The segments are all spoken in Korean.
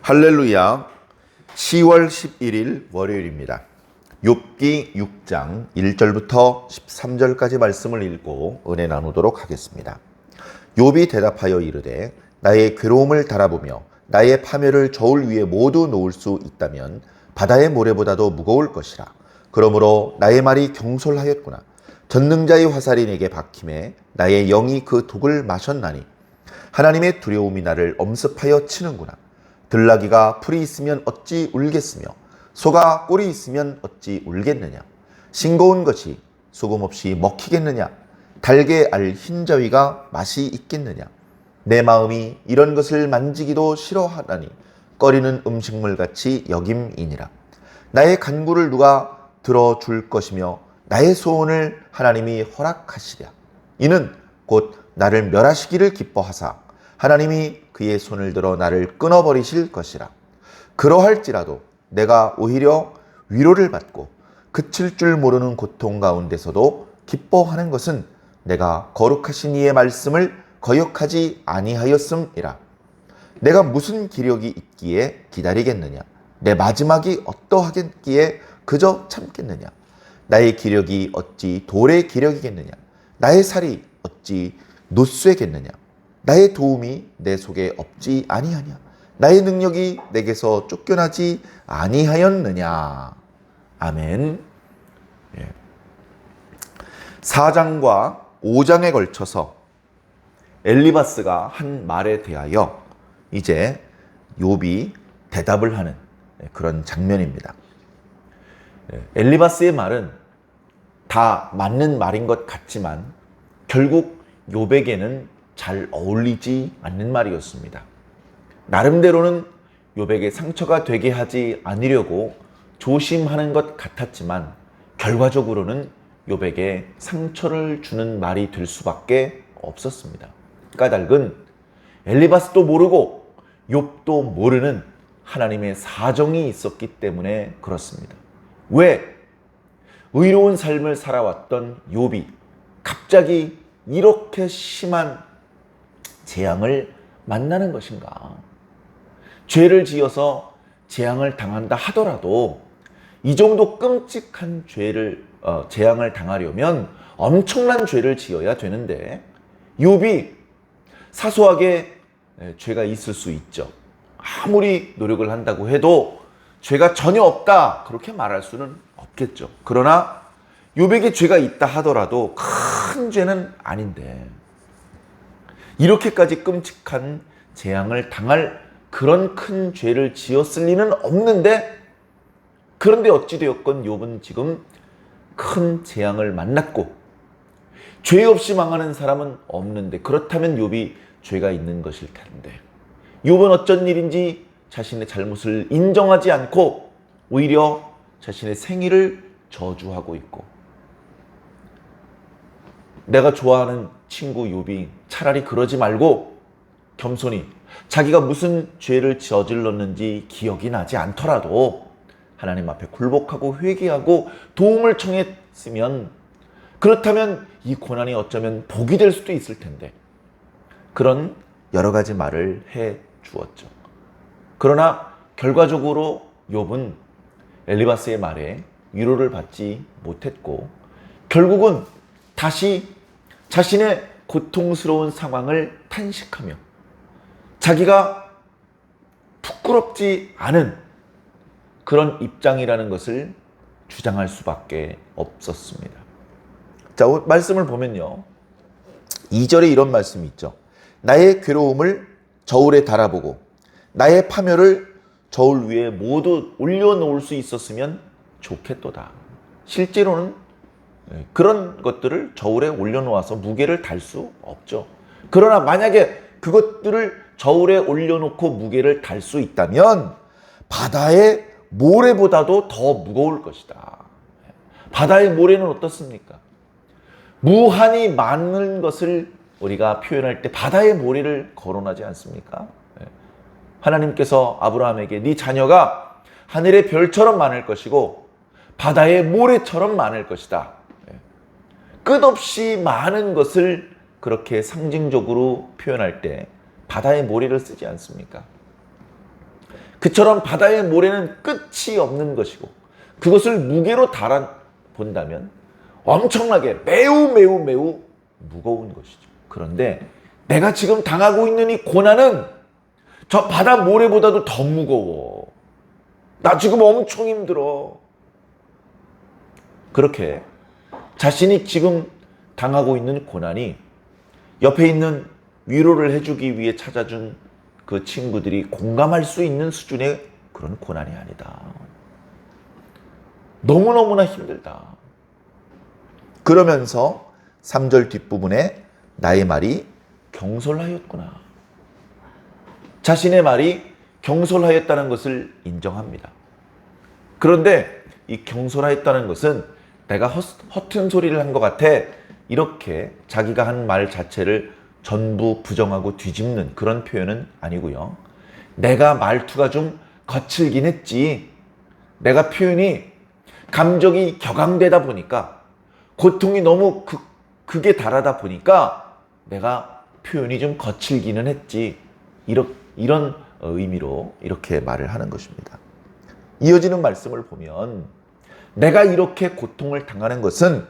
할렐루야. 10월 11일 월요일입니다. 욥기 6장 1절부터 13절까지 말씀을 읽고 은혜 나누도록 하겠습니다. 욥이 대답하여 이르되 나의 괴로움을 달아보며 나의 파멸을 저울 위에 모두 놓을 수 있다면 바다의 모래보다도 무거울 것이라. 그러므로 나의 말이 경솔하였구나. 전능자의 화살이 내게 박힘에 나의 영이 그 독을 마셨나니 하나님의 두려움이 나를 엄습하여 치는구나. 들나귀가 풀이 있으면 어찌 울겠으며 소가 꼴이 있으면 어찌 울겠느냐. 싱거운 것이 소금 없이 먹히겠느냐. 달게 알 흰자위가 맛이 있겠느냐. 내 마음이 이런 것을 만지기도 싫어하나니 꺼리는 음식물같이 여김이니라. 나의 간구를 누가 들어줄 것이며 나의 소원을 하나님이 허락하시랴. 이는 곧 나를 멸하시기를 기뻐하사 하나님이 그의 손을 들어 나를 끊어버리실 것이라. 그러할지라도 내가 오히려 위로를 받고 그칠 줄 모르는 고통 가운데서도 기뻐하는 것은 내가 거룩하신 이의 말씀을 거역하지 아니하였음이라. 내가 무슨 기력이 있기에 기다리겠느냐. 내 마지막이 어떠하겠기에 그저 참겠느냐. 나의 기력이 어찌 돌의 기력이겠느냐. 나의 살이 어찌 노쇠겠느냐. 나의 도움이 내 속에 없지 아니하냐. 나의 능력이 내게서 쫓겨나지 아니하였느냐. 아멘. 4장과 5장에 걸쳐서 엘리바스가 한 말에 대하여 이제 욥이 대답을 하는 그런 장면입니다. 엘리바스의 말은 다 맞는 말인 것 같지만 결국 욥에게는 잘 어울리지 않는 말이었습니다. 나름대로는 욥에게 상처가 되게 하지 않으려고 조심하는 것 같았지만 결과적으로는 욥에게 상처를 주는 말이 될 수밖에 없었습니다. 까닭은 엘리바스도 모르고 욥도 모르는 하나님의 사정이 있었기 때문에 그렇습니다. 왜 의로운 삶을 살아왔던 욥이 갑자기 이렇게 심한 재앙을 만나는 것인가? 죄를 지어서 재앙을 당한다 하더라도 이 정도 끔찍한 재앙을 당하려면 엄청난 죄를 지어야 되는데 욥이 사소하게 죄가 있을 수 있죠. 아무리 노력을 한다고 해도 죄가 전혀 없다 그렇게 말할 수는 없겠죠. 그러나 욥에게 죄가 있다 하더라도 큰 죄는 아닌데 이렇게까지 끔찍한 재앙을 당할 그런 큰 죄를 지었을 리는 없는데 그런데 어찌되었건 욥은 지금 큰 재앙을 만났고 죄 없이 망하는 사람은 없는데 그렇다면 욥이 죄가 있는 것일 텐데 욥은 어쩐 일인지 자신의 잘못을 인정하지 않고 오히려 자신의 생일을 저주하고 있고 내가 좋아하는 친구 욥이 차라리 그러지 말고 겸손히 자기가 무슨 죄를 저질렀는지 기억이 나지 않더라도 하나님 앞에 굴복하고 회개하고 도움을 청했으면 그렇다면 이 고난이 어쩌면 복이 될 수도 있을 텐데 그런 여러 가지 말을 해 주었죠. 그러나 결과적으로 욥은 엘리바스의 말에 위로를 받지 못했고 결국은 다시 자신의 고통스러운 상황을 탄식하며 자기가 부끄럽지 않은 그런 입장이라는 것을 주장할 수밖에 없었습니다. 자, 말씀을 보면요. 2절에 이런 말씀이 있죠. 나의 괴로움을 저울에 달아보고 나의 파멸을 저울 위에 모두 올려놓을 수 있었으면 좋겠도다. 실제로는 그런 것들을 저울에 올려놓아서 무게를 달 수 없죠. 그러나 만약에 그것들을 저울에 올려놓고 무게를 달 수 있다면 바다의 모래보다도 더 무거울 것이다. 바다의 모래는 어떻습니까? 무한히 많은 것을 우리가 표현할 때 바다의 모래를 거론하지 않습니까? 하나님께서 아브라함에게 네 자녀가 하늘의 별처럼 많을 것이고 바다의 모래처럼 많을 것이다. 끝없이 많은 것을 그렇게 상징적으로 표현할 때 바다의 모래를 쓰지 않습니까? 그처럼 바다의 모래는 끝이 없는 것이고 그것을 무게로 달아본다면 엄청나게 매우 매우 매우 무거운 것이죠. 그런데 내가 지금 당하고 있는 이 고난은 저 바다 모래보다도 더 무거워. 나 지금 엄청 힘들어. 그렇게 자신이 지금 당하고 있는 고난이 옆에 있는 위로를 해주기 위해 찾아준 그 친구들이 공감할 수 있는 수준의 그런 고난이 아니다. 너무너무나 힘들다. 그러면서 3절 뒷부분에 나의 말이 경솔하였구나. 자신의 말이 경솔하였다는 것을 인정합니다. 그런데 이 경솔하였다는 것은 내가 허튼 소리를 한 것 같아 이렇게 자기가 한 말 자체를 전부 부정하고 뒤집는 그런 표현은 아니고요. 내가 말투가 좀 거칠긴 했지. 내가 표현이 감정이 격앙되다 보니까 고통이 너무 극에 달하다 보니까 내가 표현이 좀 거칠기는 했지. 이런 의미로 이렇게 말을 하는 것입니다. 이어지는 말씀을 보면 내가 이렇게 고통을 당하는 것은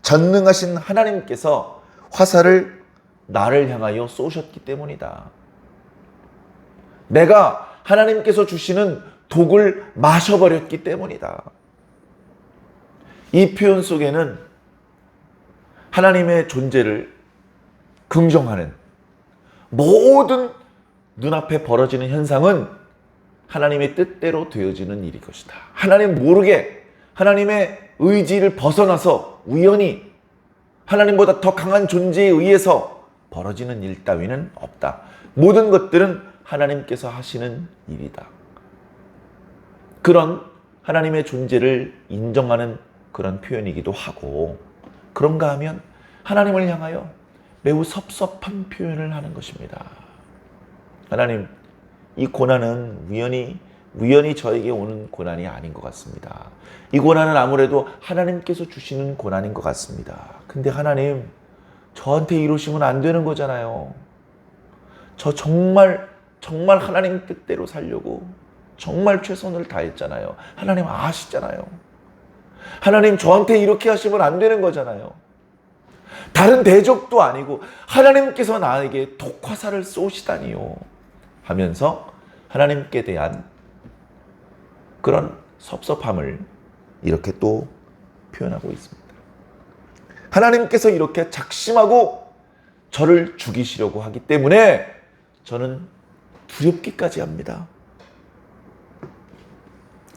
전능하신 하나님께서 화살을 나를 향하여 쏘셨기 때문이다. 내가 하나님께서 주시는 독을 마셔버렸기 때문이다. 이 표현 속에는 하나님의 존재를 긍정하는 모든 눈앞에 벌어지는 현상은 하나님의 뜻대로 되어지는 일일 것이다. 하나님 모르게 하나님의 의지를 벗어나서 우연히 하나님보다 더 강한 존재에 의해서 벌어지는 일 따위는 없다. 모든 것들은 하나님께서 하시는 일이다. 그런 하나님의 존재를 인정하는 그런 표현이기도 하고, 그런가 하면 하나님을 향하여 매우 섭섭한 표현을 하는 것입니다. 하나님, 이 고난은 우연히 저에게 오는 고난이 아닌 것 같습니다. 이 고난은 아무래도 하나님께서 주시는 고난인 것 같습니다. 근데 하나님, 저한테 이러시면 안 되는 거잖아요. 저 정말 하나님 뜻대로 살려고 정말 최선을 다했잖아요. 하나님 아시잖아요. 하나님, 저한테 이렇게 하시면 안 되는 거잖아요. 다른 대적도 아니고 하나님께서 나에게 독화살을 쏘시다니요 하면서 하나님께 대한 그런 섭섭함을 이렇게 또 표현하고 있습니다. 하나님께서 이렇게 작심하고 저를 죽이시려고 하기 때문에 저는 두렵기까지 합니다.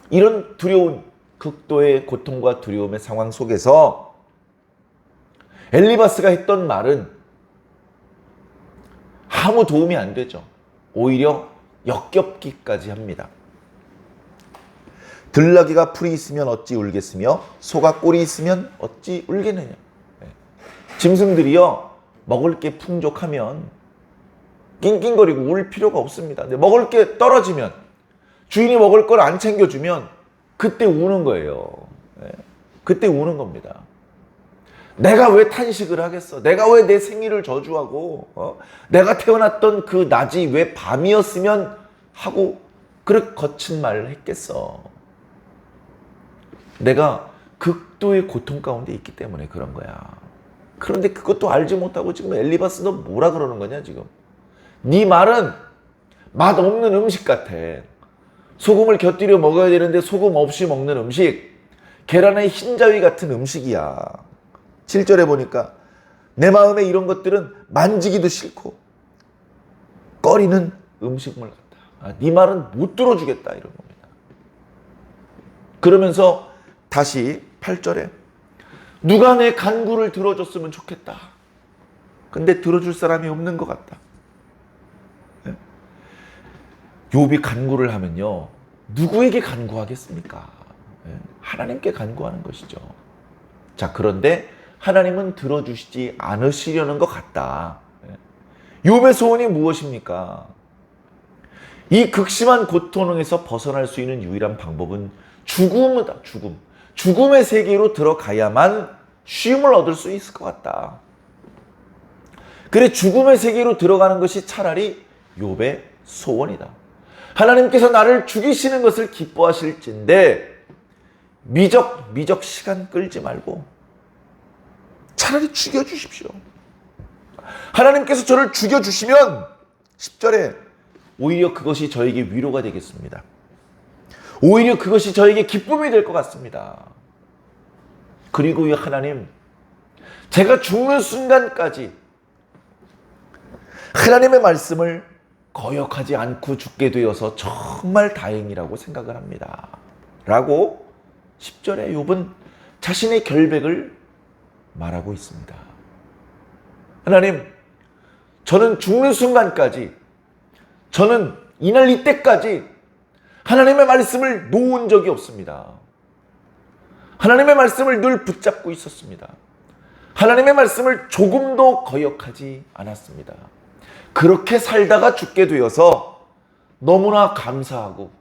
이런 두려운 극도의 고통과 두려움의 상황 속에서 엘리바스가 했던 말은 아무 도움이 안 되죠. 오히려 역겹기까지 합니다. 들나귀가 풀이 있으면 어찌 울겠으며 소가 꼴이 있으면 어찌 울겠느냐. 짐승들이요, 먹을 게 풍족하면 낑낑거리고 울 필요가 없습니다. 근데 먹을 게 떨어지면, 주인이 먹을 걸 안 챙겨주면 그때 우는 거예요. 그때 우는 겁니다. 내가 왜 탄식을 하겠어? 내가 왜 내 생일을 저주하고 내가 태어났던 그 낮이 왜 밤이었으면 하고 그렇게 거친 말을 했겠어. 내가 극도의 고통 가운데 있기 때문에 그런 거야. 그런데 그것도 알지 못하고 지금 엘리바스 너 뭐라 그러는 거냐 지금. 네 말은 맛없는 음식 같아. 소금을 곁들여 먹어야 되는데 소금 없이 먹는 음식, 계란의 흰자위 같은 음식이야. 7절에 보니까 내 마음에 이런 것들은 만지기도 싫고 꺼리는 음식물 같다. 네 말은 못 들어주겠다 이런 겁니다. 그러면서 다시 8절에 누가 내 간구를 들어줬으면 좋겠다. 근데 들어줄 사람이 없는 것 같다. 욥이 간구를 하면요, 누구에게 간구하겠습니까? 하나님께 간구하는 것이죠. 자, 그런데 하나님은 들어주시지 않으시려는 것 같다. 욥의 소원이 무엇입니까? 이 극심한 고통에서 벗어날 수 있는 유일한 방법은 죽음이다. 죽음의 세계로 들어가야만 쉼을 얻을 수 있을 것 같다. 그래, 죽음의 세계로 들어가는 것이 차라리 욥의 소원이다. 하나님께서 나를 죽이시는 것을 기뻐하실진데 미적 시간 끌지 말고 차라리 죽여주십시오. 하나님께서 저를 죽여주시면 10절에 오히려 그것이 저에게 위로가 되겠습니다. 오히려 그것이 저에게 기쁨이 될 것 같습니다. 그리고 이 하나님, 제가 죽는 순간까지 하나님의 말씀을 거역하지 않고 죽게 되어서 정말 다행이라고 생각을 합니다. 라고 10절에 욥은 자신의 결백을 말하고 있습니다. 하나님, 저는 죽는 순간까지, 저는 이날 이때까지 하나님의 말씀을 놓은 적이 없습니다. 하나님의 말씀을 늘 붙잡고 있었습니다. 하나님의 말씀을 조금도 거역하지 않았습니다. 그렇게 살다가 죽게 되어서 너무나 감사하고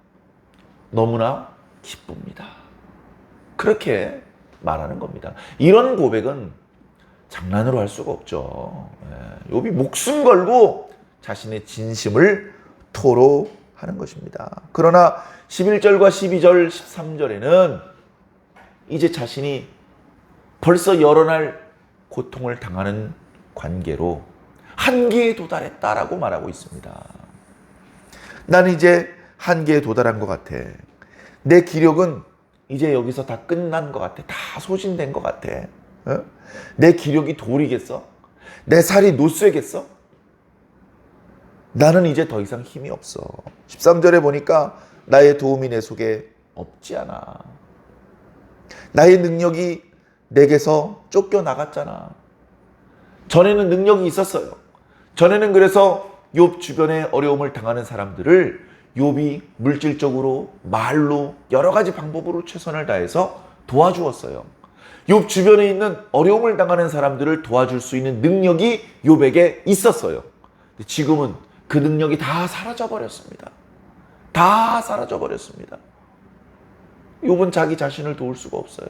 너무나 기쁩니다. 그렇게 말하는 겁니다. 이런 고백은 장난으로 할 수가 없죠. 욥이 목숨 걸고 자신의 진심을 토로하는 것입니다. 그러나 11절과 12절, 13절에는 이제 자신이 벌써 여러 날 고통을 당하는 관계로 한계에 도달했다라고 말하고 있습니다. 나는 이제 한계에 도달한 것 같아. 내 기력은 이제 여기서 다 끝난 것 같아. 다 소진된 것 같아. 내 기력이 돌이겠어? 내 살이 노쇠겠어? 나는 이제 더 이상 힘이 없어. 13절에 보니까 나의 도움이 내 속에 없지 않아. 나의 능력이 내게서 쫓겨나갔잖아. 전에는 능력이 있었어요. 전에는 그래서 욥 주변에 어려움을 당하는 사람들을 욥이 물질적으로, 말로, 여러 가지 방법으로 최선을 다해서 도와주었어요. 욥 주변에 있는 어려움을 당하는 사람들을 도와줄 수 있는 능력이 욥에게 있었어요. 지금은 그 능력이 다 사라져 버렸습니다. 다 사라져 버렸습니다. 욥은 자기 자신을 도울 수가 없어요.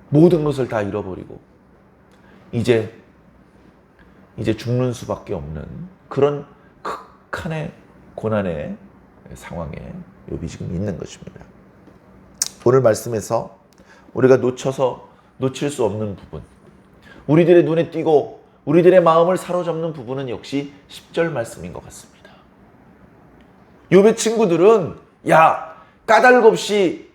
모든 것을 다 잃어버리고 이제 죽는 수밖에 없는 그런 극한의 고난의 상황에 욥이 지금 있는 것입니다. 오늘 말씀에서 우리가 놓칠 수 없는 부분, 우리들의 눈에 띄고 우리들의 마음을 사로잡는 부분은 역시 10절 말씀인 것 같습니다. 욥의 친구들은 까닭 없이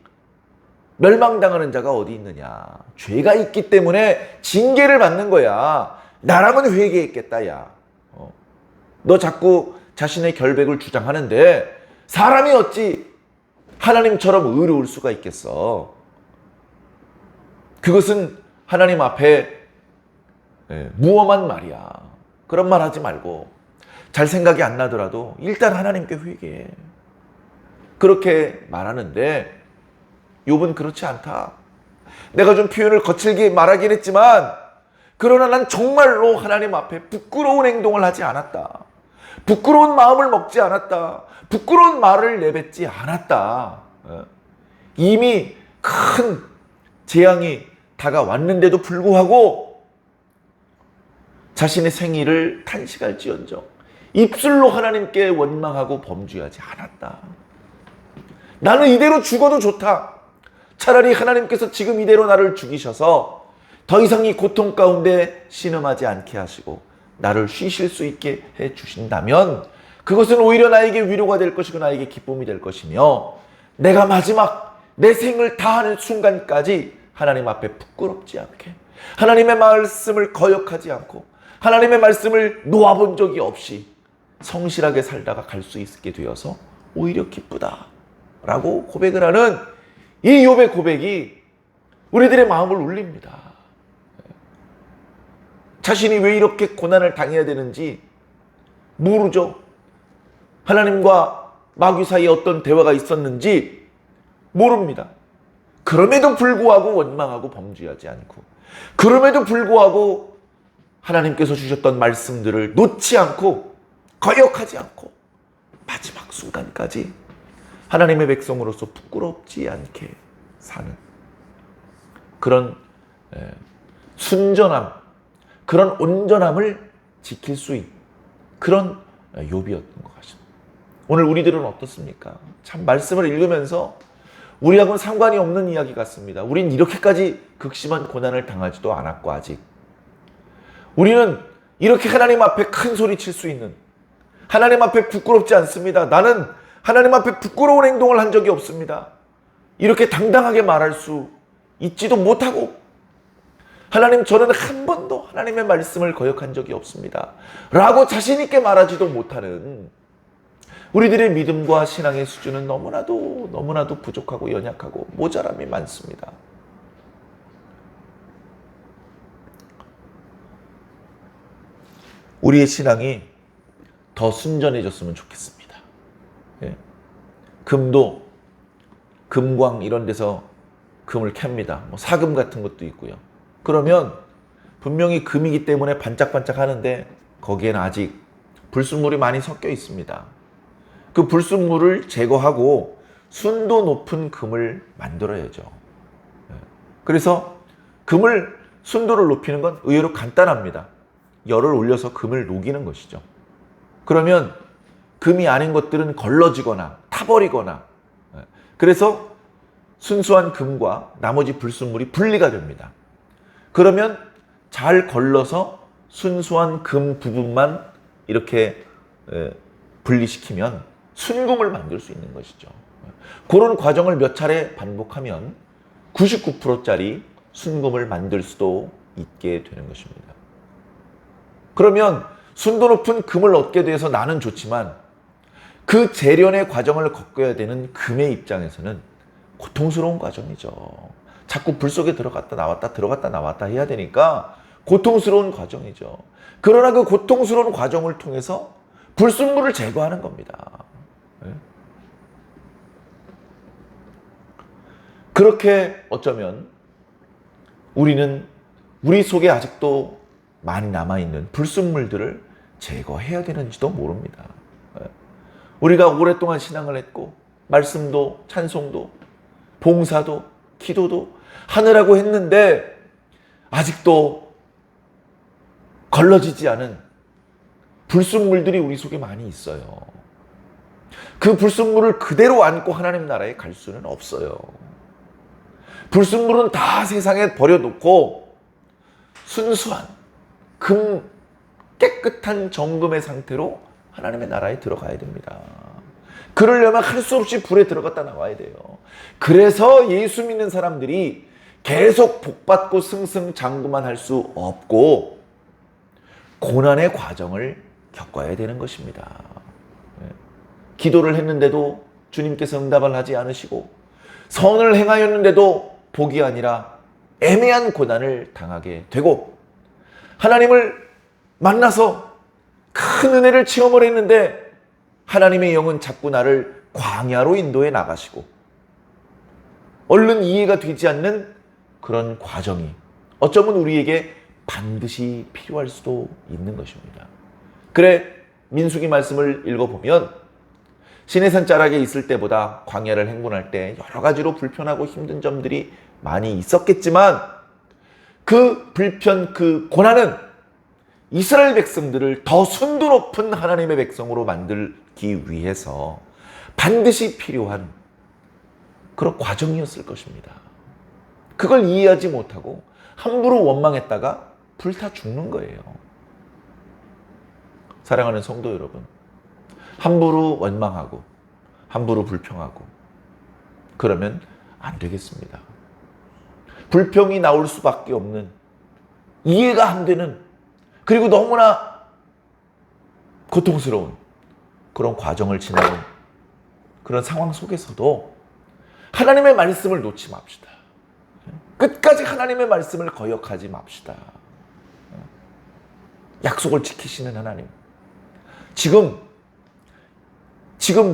멸망당하는 자가 어디 있느냐. 죄가 있기 때문에 징계를 받는 거야. 나라면 회개했겠다. 너 자꾸 자신의 결백을 주장하는데 사람이 어찌 하나님처럼 의로울 수가 있겠어. 그것은 하나님 앞에 무엄한 말이야. 그런 말 하지 말고 잘 생각이 안 나더라도 일단 하나님께 회개해. 그렇게 말하는데 욥은 그렇지 않다. 내가 좀 표현을 거칠게 말하긴 했지만 그러나 난 정말로 하나님 앞에 부끄러운 행동을 하지 않았다. 부끄러운 마음을 먹지 않았다. 부끄러운 말을 내뱉지 않았다. 이미 큰 재앙이 다가왔는데도 불구하고 자신의 생일을 탄식할지언정 입술로 하나님께 원망하고 범죄하지 않았다. 나는 이대로 죽어도 좋다. 차라리 하나님께서 지금 이대로 나를 죽이셔서 더 이상 이 고통 가운데 신음하지 않게 하시고 나를 쉬실 수 있게 해주신다면 그것은 오히려 나에게 위로가 될 것이고 나에게 기쁨이 될 것이며 내가 마지막 내 생을 다하는 순간까지 하나님 앞에 부끄럽지 않게 하나님의 말씀을 거역하지 않고 하나님의 말씀을 놓아본 적이 없이 성실하게 살다가 갈 수 있게 되어서 오히려 기쁘다라고 고백을 하는 이 욥의 고백이 우리들의 마음을 울립니다. 자신이 왜 이렇게 고난을 당해야 되는지 모르죠. 하나님과 마귀 사이에 어떤 대화가 있었는지 모릅니다. 그럼에도 불구하고 원망하고 범죄하지 않고 그럼에도 불구하고 하나님께서 주셨던 말씀들을 놓지 않고 거역하지 않고 마지막 순간까지 하나님의 백성으로서 부끄럽지 않게 사는 그런 순전함, 그런 온전함을 지킬 수 있는 그런 욥이었던 것 같습니다. 오늘 우리들은 어떻습니까? 참 말씀을 읽으면서 우리하고는 상관이 없는 이야기 같습니다. 우린 이렇게까지 극심한 고난을 당하지도 않았고 아직. 우리는 이렇게 하나님 앞에 큰 소리 칠 수 있는, 하나님 앞에 부끄럽지 않습니다. 나는 하나님 앞에 부끄러운 행동을 한 적이 없습니다. 이렇게 당당하게 말할 수 있지도 못하고, 하나님 저는 한 번도 하나님의 말씀을 거역한 적이 없습니다 라고 자신 있게 말하지도 못하는 우리들의 믿음과 신앙의 수준은 너무나도 부족하고 연약하고 모자람이 많습니다. 우리의 신앙이 더 순전해졌으면 좋겠습니다. 예. 금도 금광 이런 데서 금을 캡니다. 뭐 사금 같은 것도 있고요. 그러면 분명히 금이기 때문에 반짝반짝 하는데 거기에는 아직 불순물이 많이 섞여 있습니다. 그 불순물을 제거하고 순도 높은 금을 만들어야죠. 그래서 금을 순도를 높이는 건 의외로 간단합니다. 열을 올려서 금을 녹이는 것이죠. 그러면 금이 아닌 것들은 걸러지거나 타버리거나, 그래서 순수한 금과 나머지 불순물이 분리가 됩니다. 그러면 잘 걸러서 순수한 금 부분만 이렇게 분리시키면 순금을 만들 수 있는 것이죠. 그런 과정을 몇 차례 반복하면 99%짜리 순금을 만들 수도 있게 되는 것입니다. 그러면 순도 높은 금을 얻게 돼서 나는 좋지만 그 재련의 과정을 겪어야 되는 금의 입장에서는 고통스러운 과정이죠. 자꾸 불 속에 들어갔다 나왔다 해야 되니까 고통스러운 과정이죠. 그러나 그 고통스러운 과정을 통해서 불순물을 제거하는 겁니다. 그렇게 어쩌면 우리는 우리 속에 아직도 많이 남아있는 불순물들을 제거해야 되는지도 모릅니다. 우리가 오랫동안 신앙을 했고 말씀도 찬송도 봉사도 기도도 하느라고 했는데 아직도 걸러지지 않은 불순물들이 우리 속에 많이 있어요. 그 불순물을 그대로 안고 하나님 나라에 갈 수는 없어요. 불순물은 다 세상에 버려놓고 순수한 금, 깨끗한 정금의 상태로 하나님의 나라에 들어가야 됩니다. 그러려면 할 수 없이 불에 들어갔다 나와야 돼요. 그래서 예수 믿는 사람들이 계속 복받고 승승장구만 할 수 없고 고난의 과정을 겪어야 되는 것입니다. 기도를 했는데도 주님께서 응답을 하지 않으시고 선을 행하였는데도 복이 아니라 애매한 고난을 당하게 되고 하나님을 만나서 큰 은혜를 체험을 했는데 하나님의 영은 자꾸 나를 광야로 인도해 나가시고 얼른 이해가 되지 않는 그런 과정이 어쩌면 우리에게 반드시 필요할 수도 있는 것입니다. 그래 민수기 말씀을 읽어보면 시내산 자락에 있을 때보다 광야를 행군할 때 여러 가지로 불편하고 힘든 점들이 많이 있었겠지만 그 불편, 그 고난은 이스라엘 백성들을 더 순도 높은 하나님의 백성으로 만들기 위해서 반드시 필요한 그런 과정이었을 것입니다. 그걸 이해하지 못하고 함부로 원망했다가 불타 죽는 거예요. 사랑하는 성도 여러분, 함부로 원망하고 함부로 불평하고 그러면 안 되겠습니다. 불평이 나올 수밖에 없는, 이해가 안 되는, 그리고 너무나 고통스러운 그런 과정을 지나는 그런 상황 속에서도 하나님의 말씀을 놓지 맙시다. 끝까지 하나님의 말씀을 거역하지 맙시다. 약속을 지키시는 하나님, 지금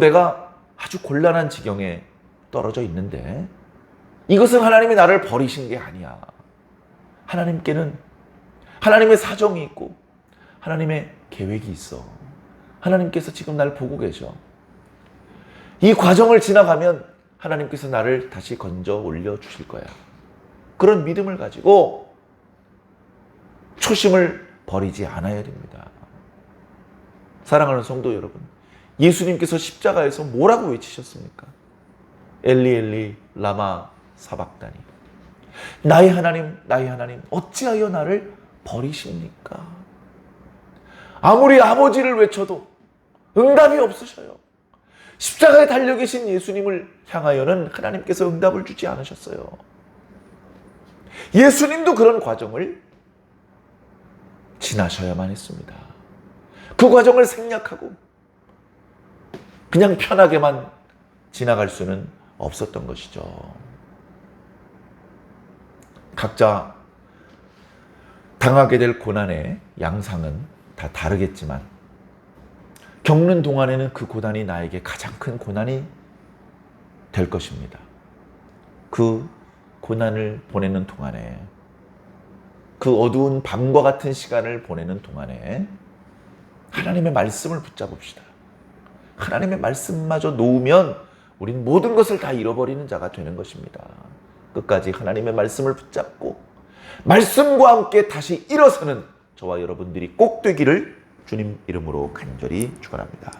내가 아주 곤란한 지경에 떨어져 있는데 이것은 하나님이 나를 버리신 게 아니야. 하나님께는 하나님의 사정이 있고 하나님의 계획이 있어. 하나님께서 지금 날 보고 계셔. 이 과정을 지나가면 하나님께서 나를 다시 건져 올려주실 거야. 그런 믿음을 가지고 초심을 버리지 않아야 됩니다. 사랑하는 성도 여러분, 예수님께서 십자가에서 뭐라고 외치셨습니까? 엘리 엘리 라마 사박다니. 나의 하나님, 어찌하여 나를 버리십니까? 아무리 아버지를 외쳐도 응답이 없으셔요. 십자가에 달려 계신 예수님을 향하여는 하나님께서 응답을 주지 않으셨어요. 예수님도 그런 과정을 지나셔야만 했습니다. 그 과정을 생략하고 그냥 편하게만 지나갈 수는 없었던 것이죠. 각자 당하게 될 고난의 양상은 다 다르겠지만 겪는 동안에는 그 고난이 나에게 가장 큰 고난이 될 것입니다. 그 고난을 보내는 동안에, 그 어두운 밤과 같은 시간을 보내는 동안에 하나님의 말씀을 붙잡읍시다. 하나님의 말씀마저 놓으면 우린 모든 것을 다 잃어버리는 자가 되는 것입니다. 끝까지 하나님의 말씀을 붙잡고 말씀과 함께 다시 일어서는 저와 여러분들이 꼭 되기를 주님 이름으로 간절히 축원합니다.